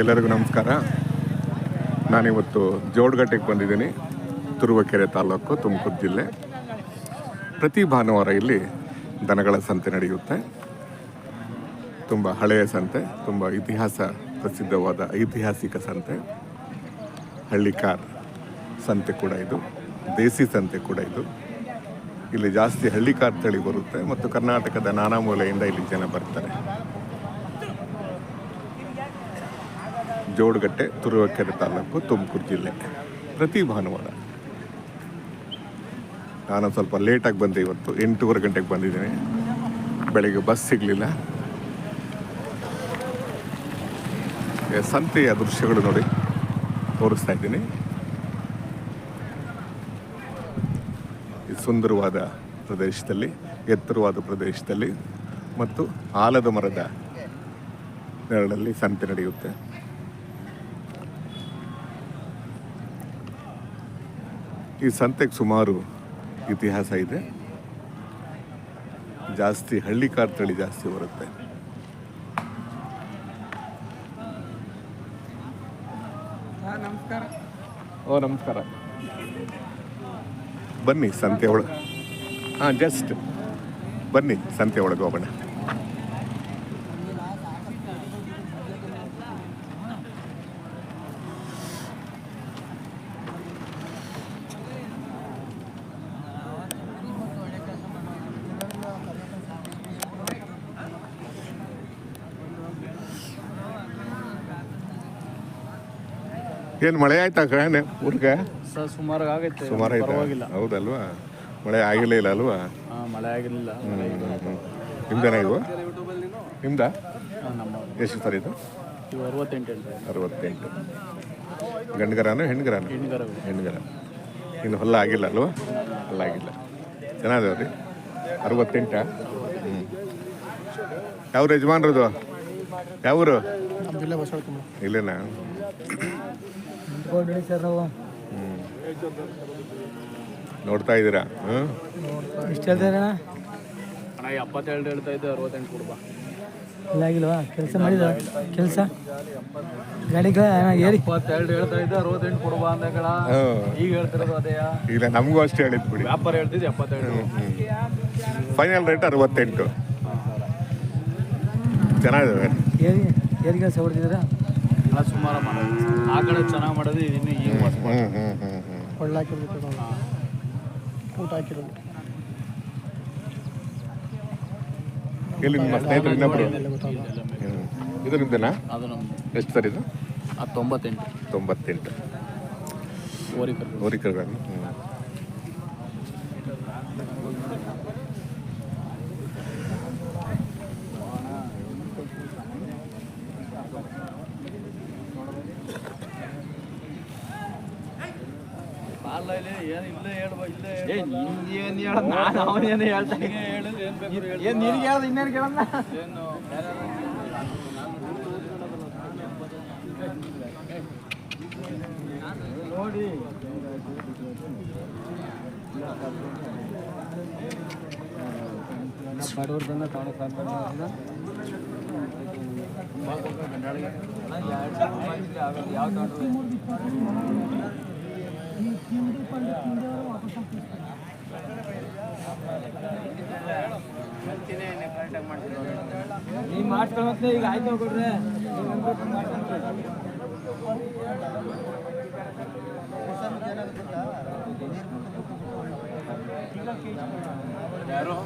ಎಲ್ಲರಿಗೂ ನಮಸ್ಕಾರ. ನಾನಿವತ್ತು ಜೋಡಗಟ್ಟೆಗೆ ಬಂದಿದ್ದೀನಿ. ತುರುವೇಕೆರೆ ತಾಲೂಕು, ತುಮಕೂರು ಜಿಲ್ಲೆ. ಪ್ರತಿ ಭಾನುವಾರ ಇಲ್ಲಿ ದನಗಳ ಸಂತೆ ನಡೆಯುತ್ತೆ. ತುಂಬ ಹಳೆಯ ಸಂತೆ, ತುಂಬ ಇತಿಹಾಸ ಪ್ರಸಿದ್ಧವಾದ ಐತಿಹಾಸಿಕ ಸಂತೆ. ಹಳ್ಳಿಕಾರ್ ಸಂತೆ ಕೂಡ ಇದು, ದೇಸಿ ಸಂತೆ ಕೂಡ ಇದು. ಇಲ್ಲಿ ಜಾಸ್ತಿ ಹಳ್ಳಿಕಾರ್ ತಳಿ ಬರುತ್ತೆ ಮತ್ತು ಕರ್ನಾಟಕದ ನಾನಾ ಮೂಲೆಯಿಂದ ಇಲ್ಲಿ ಜನ ಬರ್ತಾರೆ. ಜೋಡಗಟ್ಟೆ, ತುರುವೇಕೆರೆ ತಾಲೂಕು, ತುಮಕೂರು ಜಿಲ್ಲೆ. ಪ್ರತಿ ಭಾನುವಾರ. ನಾನು ಸ್ವಲ್ಪ ಲೇಟಾಗಿ ಬಂದೆ ಇವತ್ತು. 8:15 ಗಂಟೆಗೆ ಬಂದಿದ್ದೀನಿ. ಬೆಳಗ್ಗೆ ಬಸ್ ಸಿಗಲಿಲ್ಲ. ಸಂತೆಯ ದೃಶ್ಯಗಳು ನೋಡಿ ತೋರಿಸ್ತಾ ಇದ್ದೀನಿ. ಈ ಸುಂದರವಾದ ಪ್ರದೇಶದಲ್ಲಿ, ಎತ್ತರವಾದ ಪ್ರದೇಶದಲ್ಲಿ ಮತ್ತು ಆಲದ ಮರದ ನೆರಳಲ್ಲಿ ಸಂತೆ ನಡೆಯುತ್ತೆ. ಈ ಸಂತೆಗೆ ಸುಮಾರು ಇತಿಹಾಸ ಇದೆ. ಜಾಸ್ತಿ ಹಳ್ಳಿಕಾರ್ ತಳಿ ಜಾಸ್ತಿ ಬರುತ್ತೆ. ನಮಸ್ಕಾರ. ಓ ನಮಸ್ಕಾರ. ಬನ್ನಿ ಸಂತೆ ಒಳಗೆ. ಜಸ್ಟ್ ಬನ್ನಿ ಸಂತೆ ಒಳಗೆ ಹೋಗೋಣ. ಏನು ಮಳೆ ಆಯ್ತಾ ಕಣೆ ಊರಿಗೆ? ಸರ್ ಸುಮಾರು ಆಗೈತೆ. ಸುಮಾರು ಆಯ್ತಾ? ಹೌದಲ್ವಾ? ಮಳೆ ಆಗಿಲ್ಲ ಇಲ್ಲ ಅಲ್ವಾ? ಮಳೆ ಆಗಿರಲಿಲ್ಲ. ನಿಮ್ದೇನ ಇದು? ನಿಮ್ದ ನಮ್ಮ ಎಷ್ಟು ಸರ್ ಇದು? 68. 68. ಗಂಡುಗರಾನು ಹೆಣ್ಗರಾನು? ಹೆಣ್ಗರ. ಇನ್ನು ಹೊಲ ಆಗಿಲ್ಲ ಅಲ್ವಾ? ಹೊಲ ಆಗಿಲ್ಲ. ಚೆನ್ನಾಗಿದಾವೆ ರೀ. 68. ಯಾವ ಯಜಮಾನ್ರದು? ಯಾವರು? ಇಲ್ಲೇನಾ? ನೋಡ್ತಾ ಇದ್ದೀರಾ? ಇಷ್ಟ ಹೇಳ್ತಾರ 72 ಹೇಳ್ತಾ ಇದ್ದೆ. 68 ಕೊಡ್ಬಾ. ಇಲ್ಲ ಆಗಿಲ್ವಾ? ಕೆಲಸ ಮಾಡಿದ ಕೆಲಸ ಗಾಡಿಗೆ 72 ಹೇಳ್ತಾ ಇದ್ದೆ. 68 ಕೊಡ್ಬಾ ಅಂದಗಳ. ಈಗ ಹೇಳ್ತಿರೋದು ಅದೇ. ಇಲ್ಲ ನಮಗೂ ಅಷ್ಟೇ ಹೇಳಿದ್ ಬಿಡಿ. ವ್ಯಾಪಾರ ಹೇಳ್ತಿದ್ದೆ 72. Final rate 68. ಚೆನ್ನಾಗಿದ್ದಾವೆ. ಏರಿ ಕೆಲಸ ಹೊಡೆದಿದ್ರ? ಸುಮಾರು ಮಾಡೋದು. ಆ ಕಡೆ ಚೆನ್ನಾಗಿ ಮಾಡೋದು. ಇನ್ನು ಈಗ ಒಳ್ಳೆ ಹಾಕಿರ್ಬೇಕು. ಊಟ ಹಾಕಿರೋದು. ಎಲ್ಲಿ ನಿಮ್ಮ ಸ್ನೇಹಿತರು ಇನ್ನೊಬ್ರು? ಇದು ನಿಮ್ದೇನಾ? ಅದು ನಮ್ಮದು. ಎಷ್ಟು ಸರ್ ಇದು? 98. 98. ಓರಿಕರ್ಗಳನ್ನು. ನೋಡಿ ಬಡವ್ರದನ್ನ ಯಾವ ನೀವು ಮಾಡ್ಕೊಳತ್ತೆ. ಈಗ ಆಯ್ತು ಕೊಡ್ರೆ ಯಾರು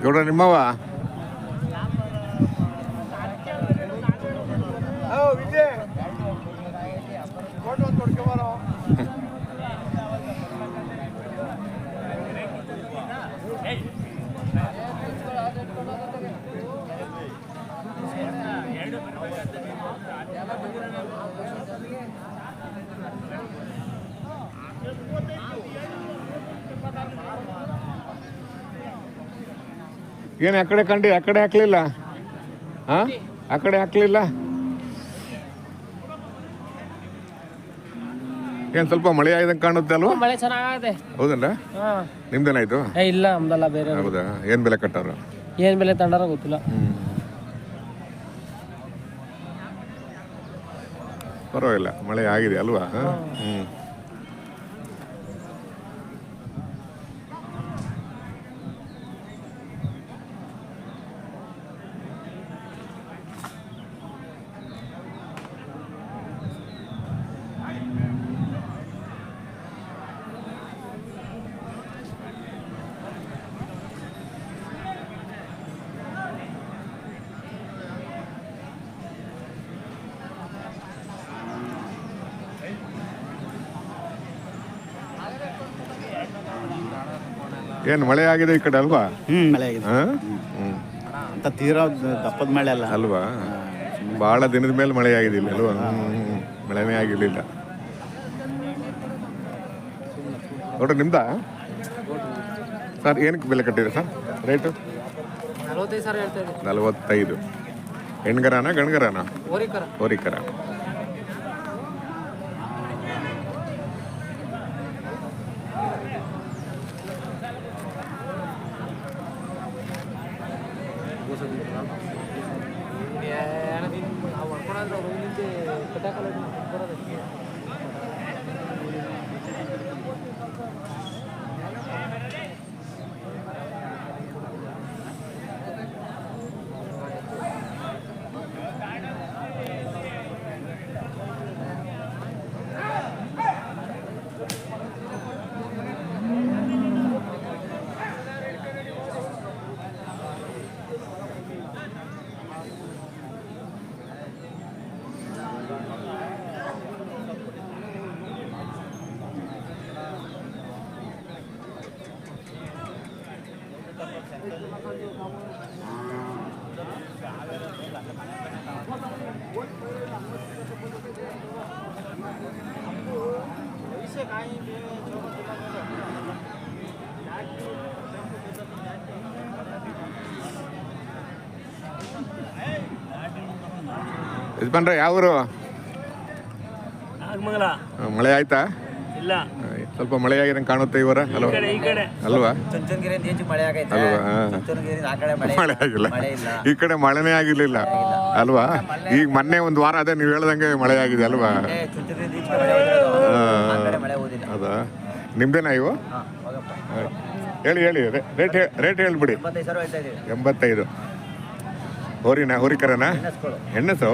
ಗೌಡ ನಿಮ್ಮವ ಏನು ಆ ಕಡೆ ಕಂಡು ಆ ಕಡೆ ಹಾಕ್ಲಿಲ್ಲ ಹಾಂ ಆ ಕಡೆ ಹಾಕ್ಲಿಲ್ಲ ಏನು ಸ್ವಲ್ಪ ಮಳೆ ಆಗಿದಂಗೆ ಕಾಣುತ್ತೆ ಅಲ್ವಾ ಮಳೆ ಚೆನ್ನಾಗದೆ. ಹೌದಲ್ಲ ನಿಮ್ದೇನಾಯ್ತು ಇಲ್ಲ ನಮ್ದಲ್ಲ ಬೇರೆ. ಹೌದಾ ಏನು ಬೆಲೆ ಕಟ್ಟಾರ ಏನ್ ಬೆಲೆ ತಂಡಾರ ಗೊತ್ತಿಲ್ಲ. ಪರವಾಗಿಲ್ಲ ಮಳೆ ಆಗಿದೆ ಅಲ್ವಾ ಹ್ಞೂ ಏನು ಮಳೆ ಆಗಿದೆ ಈ ಕಡೆ ಅಲ್ವಾ ಮಳೆ ಆಗಿದೆ ಹಾಂ ಅಂತ ತೀರಾ ದಪ್ಪದ ಮಳೆ ಅಲ್ಲ ಅಲ್ವಾ ಭಾಳ ದಿನದ ಮೇಲೆ ಮಳೆ ಆಗಿದಿಲ್ಲ ಅಲ್ವಾ ಮಳೆನೇ ಆಗಿರಲಿಲ್ಲ ನೋಡ್ರಿ ನಿಮ್ದಾ ಸರ್ ಏನಕ್ಕೆ ಬೆಲೆ ಕಟ್ಟಿದೆ ಸರ್ ರೇಟು 45,000 ಹೇಳ್ತಾ ಇದ್ದೀವಿ. 45 ಹೆಣ್ಗರಾನ ಗಣ್ಗರಾನ ಹೋರಿಕರ. ಹೋರಿಕರ ಯಜಮಾನ್ರೆ ಯಾವ ಊರು ನಾಗಮಂಗಲ. ಮಳೆ ಆಯ್ತಾ ಇಲ್ಲ ಸ್ವಲ್ಪ ಮಳೆ ಆಗಿದಂಗೆ ಕಾಣುತ್ತೆ ಇವರ ಅಲ್ವಾ ಈ ಕಡೆ ಅಲ್ವಾ ಚುಂಚನಗಿರಿಯಿಂದ ಹೆಚ್ಚು ಮಳೆ ಆಗೈತೆ ಅಲ್ವಾ ಚುಂಚನಗಿರಿಯಿಂದ ಆ ಕಡೆ ಮಳೆ ಮಳೆ ಆಗಿಲ್ಲ ಮಳೆ ಇಲ್ಲ ಈ ಕಡೆ ಮಳೆನೇ ಆಗಿರ್ಲಿಲ್ಲ ಅಲ್ವಾ ಈಗ ಮೊನ್ನೆ ಒಂದು ವಾರ ಅದೇ ನೀವು ಹೇಳ್ದಂಗೆ ಮಳೆ ಆಗಿದೆ ಅಲ್ವಾ ಚುಂಚನಗಿರಿಯಿಂದ ಈಚೆ ಮಳೆ ಹೋಗಿರೋದು. ಆ ಕಡೆ ಮಳೆ ಓದಿಲ್ಲ ಹೌದಾ ನಿಮ್ದೇನಾ ಇವು ಹೇಳಿ ಹೇಳಿ ರೇಟ್ ಹೇಳ್ಬಿಡಿ 75,000 ಹೇಳ್ತಾ ಇದೀವಿ 85 ಹೋರಿನಾ ಹೋರಿಕರನಾ ಎಣ್ಣೆಸ್ಗಳು. ಹೆಣ್ಣಸು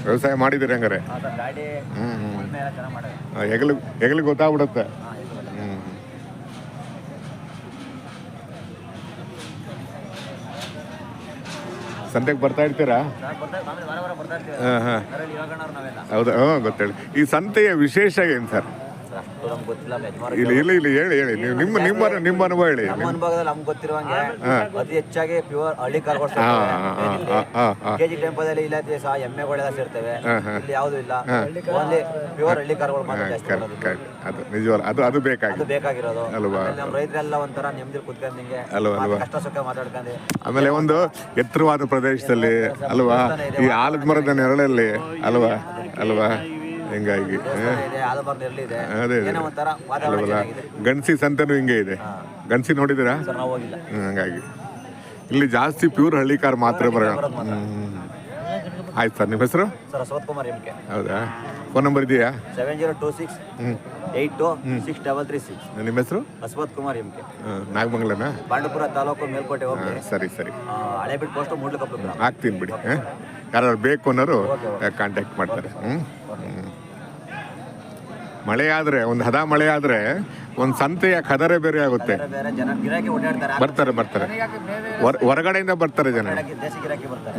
ವ್ಯವಸಾಯ ಮಾಡಿದಿರಿ ಹಂಗಾರೆ ಆ ಸರ್ ಗಾಡಿ ಹ್ಞೂ ಉಳ್ಮೆ ಎಲ್ಲ ಚೆನ್ನಾಗಿ ಮಾಡೋದು. ಹೆಗಲಿಗೆ ಗೊತ್ತಾಗ್ಬಿಡುತ್ತೆ ಹ್ಞೂ ಸಂತೆಗೆ ಬರ್ತಾ ಇರ್ತೀರಾ ಸರ್ ಬರ್ತಾ ಮಾಮೂಲಿ ವಾರ ವಾರ ಬರ್ತಾ ಇರ್ತೀವಿ ಹಾಂ ಹಾಂ ಅದರಲ್ಲಿ ಇವಾಗಣ್ಣವ್ರು ನಾವೆಲ್ಲ ಹೌದಾ ಹ್ಞೂ ಗೊತ್ತೇಳಿ ಈ ಸಂತೆಯ ವಿಶೇಷ ಏನು ಸರ್ ಸರ್ ಅಷ್ಟು ನಮ್ಗೆ ಗೊತ್ತಿಲ್ಲ ಯಜಮಾನ್ರು ಇಲ್ಲ ಹೇಳಿ ನೀವು ನಿಮ್ಮ ಅನುಭವ ಹೇಳಿ ನಮ್ಮ ಅನುಭವದಲ್ಲಿ ನಮ್ಗೆ ಗೊತ್ತಿರುವಂಗೆ ಅತಿ ಹೆಚ್ಚಾಗಿ ಪ್ಯೂರ್ ಹಳ್ಳಿ ಕಾರ್ಗಳು ಹಾಂ ಕೆಜಿ ಟೆಂಪೋದಲ್ಲಿ ಇಲ್ಲ ದಿವಸ ಎಮ್ಮೆಗಳೆಲ್ಲ ಸೇರ್ತವೆ ಇಲ್ಲಿ ಯಾವುದು ಇಲ್ಲ ಓನ್ಲಿ ಪ್ಯೂರ್ ಹಳ್ಳಿ ಕಾರ್ಗಳು ಮಾತ್ರ ಜಾಸ್ತಿ ಬರೋದು. ಅದು ನಿಜವಲ್ಲ ಅದು ಅದು ಬೇಕಾಗಿ ಬೇಕಾಗಿರೋದು ಅಲ್ವಾ? ಆಮೇಲೆ ನಮ್ಮ ರೈತರೆಲ್ಲ ಒಂಥರ ನೆಮ್ಮದಿ ಕುತ್ಕೊಂಡಂಗೆ ಅಲ್ವಾ? ಕಷ್ಟ ಸುಖ ಮಾತಾಡ್ಕೊಂಡು ಆಮೇಲೆ ಒಂದು ಎತ್ತರವಾದ ಪ್ರದೇಶದಲ್ಲಿ ಅಲ್ವಾ ಈ ಆಲದ ಮರದ ನೆರಳಲ್ಲಿ ಅಲ್ವಾ ಹಿಂಗಾಗಿ ಇದೆ ಆಲಮರ ನೆರಳಿದೆ ಅದೇ ಏನೋ ಒಂಥರ ವಾತಾವರಣ ಅಲ್ವಲ್ಲ ಚೆನ್ನಾಗಿದೆ. ಗಣಸಿ ಸಂತೆನೂ ಹಿಂಗೆ ಇದೆ ಗಣಸಿ ನೋಡಿದ್ದೀರಾ ಸರ್ ನಾವು ಹೋಗಿಲ್ಲ ಹಂಗಾಗಿ ಇಲ್ಲಿ ಜಾಸ್ತಿ ಪ್ಯೂರ್ ಹಳ್ಳಿ ಕಾರ್ ಮಾತ್ರ ಬರೋ ಆಯ್ತು ಸರ್ ನಿಮ್ಮ ಹೆಸರು sir Ashwath Kumar M K ಹೌದಾ ಫೋನ್ ನಂಬರ್ ಇದೆಯಾ 7026 826336 ನಿಮ್ಮ ಹೆಸರು ಅಶ್ವಥ್ ಕುಮಾರ್ ಎಂ ಕೆ ನಾಗಮಂಗಲನಾ ಬಾಂಡಪುರ ತಾಲೂಕು ಮೇಲ್ಕೋಟೆ ಹೋಗಿ ಸರಿ ಹಳೆಬಿಟ್ಟು ಪೋಸ್ಟ್ ಮೂಡ್ಲಕಪ್ಪು ಗ್ರಾಮ. ಹಾಕ್ತೀನಿ ಬಿಡಿ ಯಾರು ಬೇಕು ಅನ್ನೋರು ಕಾಂಟ್ಯಾಕ್ಟ್ ಮಾಡ್ತಾರೆ ಮಳೆ ಆದರೆ ಒಂದು ಹದ ಮಳೆ ಆದರೆ ಒಂದು ಸಂತೆಯ ಕದರೆ ಬೇರೆ ಆಗುತ್ತೆ. ಬೇರೆ ಬೇರೆ ಜನ ಗಿರಾಕಿ ಓಡಾಡ್ತಾರೆ. ಬರ್ತಾರೆ ಬರ್ತಾರೆ ಹೊರಗಡೆಯಿಂದ ಬರ್ತಾರೆ ಜನ. ದೇಶಿ ಗಿರಾಕಿ ಬರ್ತಾರೆ.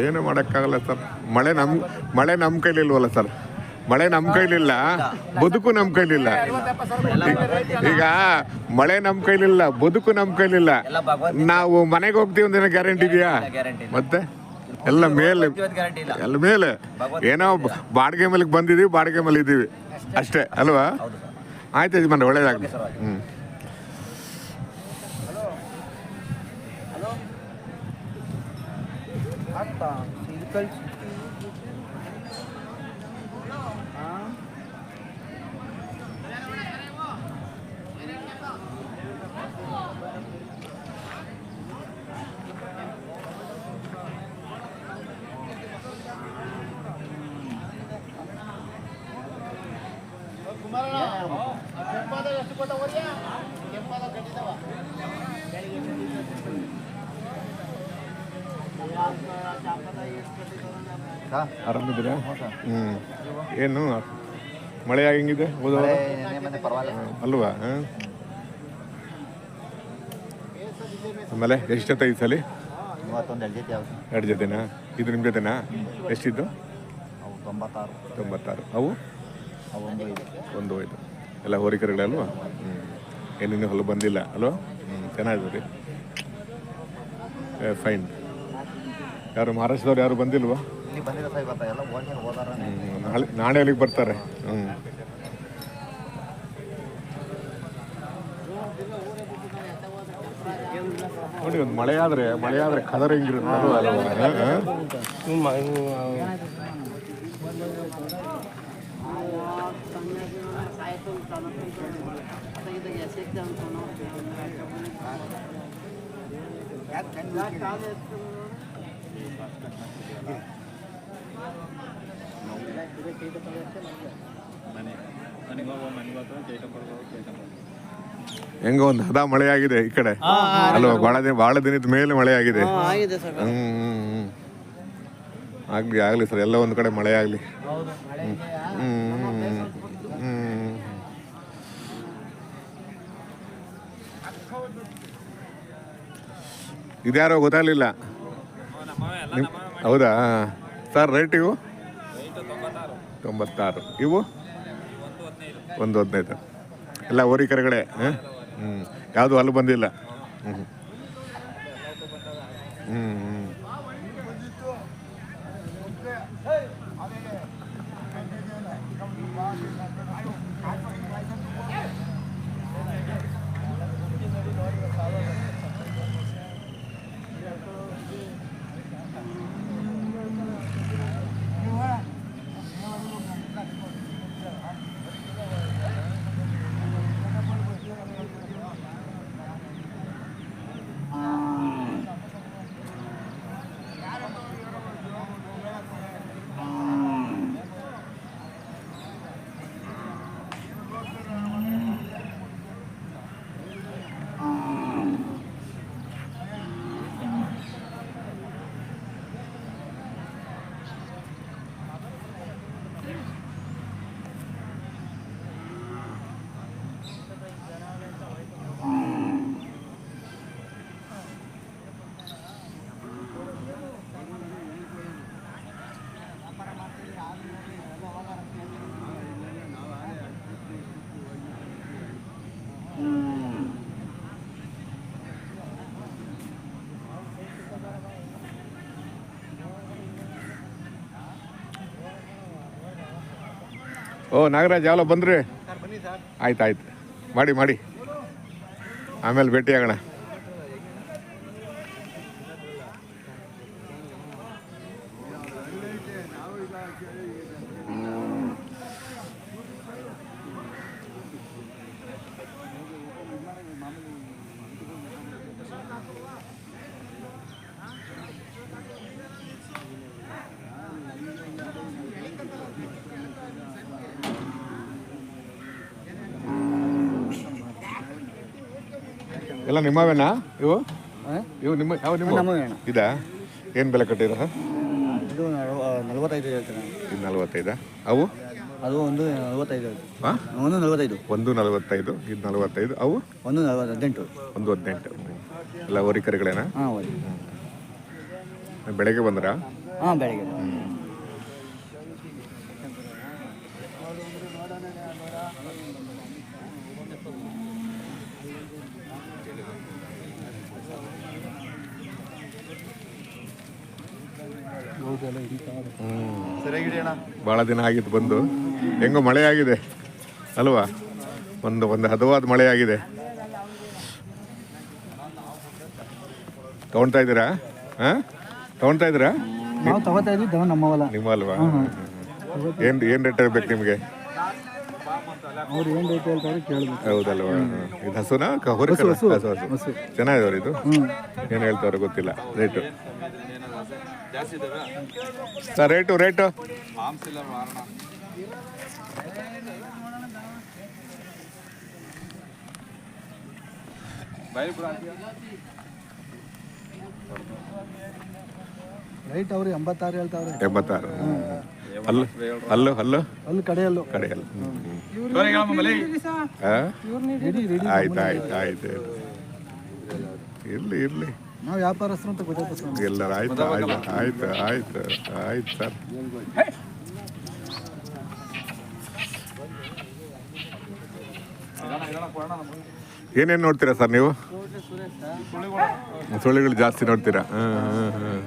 ಏನು ಮಾಡೋಕ್ಕಾಗಲ್ಲ ಸರ್. ಮಳೆ ನಮ್ಮ ಕೈಲಿಲ್ವಲ್ಲ ಸರ್. ಮಳೆ ನಮ್ಮ ಕೈಲಿಲ್ಲ, ಬದುಕು ನಮ್ಮ ಕೈಲಿಲ್ಲ. ಈಗ ಮಳೆ ನಮ್ಮ ಕೈಲಿಲ್ಲ, ಬದುಕು ನಮ್ಮ ಕೈಲಿಲ್ಲ. ನಾವು ಮನೆಗೆ ಹೋಗ್ತೀವಿ ಒಂದಿನ ಗ್ಯಾರಂಟಿ ಇದೆಯಾ? ಮತ್ತೆ ಎಲ್ಲ ಮೇಲೆ ಗ್ಯಾರಂಟಿ ಇಲ್ಲ. ಎಲ್ಲ ಮೇಲೆ ಏನೋ ಬಾಡಿಗೆ ಮೇಲೆ ಬಂದಿದ್ದೀವಿ, ಬಾಡಿಗೆ ಮೇಲೆ ಇದ್ದೀವಿ ಅಷ್ಟೇ ಅಲ್ವಾ? ಆಯ್ತು ಯಜಮಾನ್ರೆ, ಒಳ್ಳೇದಾಗಲಿ. ಆರಾಮಿದ್ದೀರಾ? ಏನು ಮಳೆ ಹೆಂಗಿದೆ ಅಲ್ವಾ? ಆಮೇಲೆ ಎಷ್ಟು ಜೊತೆ ಈ ಸಲ? 2 ಜೊತೆನಾ? ಇದು ನಿಮ್ಮ ಜೊತೆನಾ? ಎಷ್ಟಿದ್ದು? 96. ಅವು 1.5 ಎಲ್ಲ ಹೋರಿಕರುಗಳಲ್ವಾ? ಏನಿನ್ನೂ ಹೊಲ ಬಂದಿಲ್ಲ ಅಲ್ವಾ? ಚೆನ್ನಾಗಿದೆ ರೀ. ಫೈನ್. ಯಾರು ಮಹಾರಾಷ್ಟ್ರದವ್ರು ಯಾರು ಬಂದಿಲ್ವಾ? ನಾಳೆ ಅಲ್ಲಿಗೆ ಬರ್ತಾರೆ. ನೋಡಿ, ಒಂದು ಮಳೆ ಆದ್ರೆ ಕದರ್ ಹೆಂಗಿರುತ್ತೆ ಹೆಂಗ ಒಂದು ಹದ ಮಳೆ ಆಗಿದೆ ಈ ಕಡೆ ಅಲ್ವಾ? ಬಹಳ ದಿನದ ಮೇಲೆ ಮಳೆ ಆಗಿದೆ. ಆಗ್ಲಿ ಸರ್, ಎಲ್ಲ ಒಂದು ಕಡೆ ಮಳೆ ಆಗ್ಲಿ. ಇದ್ಯಾರೋ ಗೊತ್ತಾಗಲಿಲ್ಲ. ಹೌದಾ ಸರ್? ರೇಟ್ ಇವು 96. ಇವು 115. ಎಲ್ಲ ಹೋರಿಕರುಗಳೇ. ಯಾವುದು ಅಲ್ಲಿ ಬಂದಿಲ್ಲ. ಓ ನಾಗರಾಜ್, ಯಾವಲ್ಲ ಬಂದ್ರಿ? ಆಯ್ತು ಮಾಡಿ ಆಮೇಲೆ ಭೇಟಿ ಆಗೋಣ. ಎಲ್ಲ ನಿಮ್ಮವೇನಾ ಇವು? ನಿಮ್ಮ ಯಾವ ನಿಮ್ಮ ಇದಾ? ಏನು ಬೆಲೆ ಕಟ್ಟಿರ? ಇದು 45 ಹೇಳ್ತೀನಿ. ಇದು 45. ಅವು ಅದು ಒಂದು 45 ಹಾಂ ಒಂದು 45 1 45 ಇದು 45 ಅವು ಒಂದು 18 1 18 ಎಲ್ಲ ಹೋರಿಕರುಗಳೇನಾ? ಹಾಂ ಓದಿ ಬೆಳಗ್ಗೆ ಬಂದ್ರಾ? ಹಾಂ ಬೆಳಗ್ಗೆ ಭಾಳ ದಿನ ಆಗಿತ್ತು ಬಂದು. ಹೆಂಗೋ ಮಳೆ ಆಗಿದೆ ಅಲ್ವಾ? ಒಂದು ಹದವಾದ ಮಳೆ ಆಗಿದೆ. ತೊಗೊಳ್ತಾ ಇದ್ದೀರಾ? ಹಾಂ ತೊಗೊಳ್ತಾ ಇದ್ದೀರಾ? ನಾವು ತಗೋತಾ ಇದ್ವಿ ನಮ್ಮವಲ್ಲ ನಿಮ್ಮ ಅಲ್ವಾ? ಏನು ರೇಟ್ ಬೇಕು ನಿಮಗೆ? ಅವ್ರು ಏನು ರೇಟ್ ಹೇಳ್ತಾರೆ ಕೇಳಬೇಕು. ಹೌದಲ್ವಾ? ಇದು ಹಸುನಾ ಹೋರಿಕರ? ಹಸು ಚೆನ್ನಾಗಿದವ್ರು. ಇದು ಏನು ಹೇಳ್ತಾವ್ರೆ ಗೊತ್ತಿಲ್ಲ ರೇಟು. ಸರ್ ರೇಟು ರೈಟ್ ಅವ್ರು 86 ಹೇಳ್ತಾವ್ರೆ. 86. ಅಲ್ಲು ಅಲ್ಲಿ ಕಡೆಯಲ್ಲೂ ಕಡೆಯಲ್ಲ. ಆಯ್ತು ಇರ್ಲಿ ನಾವು ವ್ಯಾಪಾರಸ್ಥರು ಅಂತ ಗೊತ್ತಾಗ್ತದೆ. ಎಲ್ಲರೂ ಆಯ್ತು ಸರ್. ಏನೇನು ನೋಡ್ತೀರಾ ಸರ್ ನೀವು? ಸುಳಿಗಳು ಜಾಸ್ತಿ ನೋಡ್ತೀರಾ? ಹಾಂ.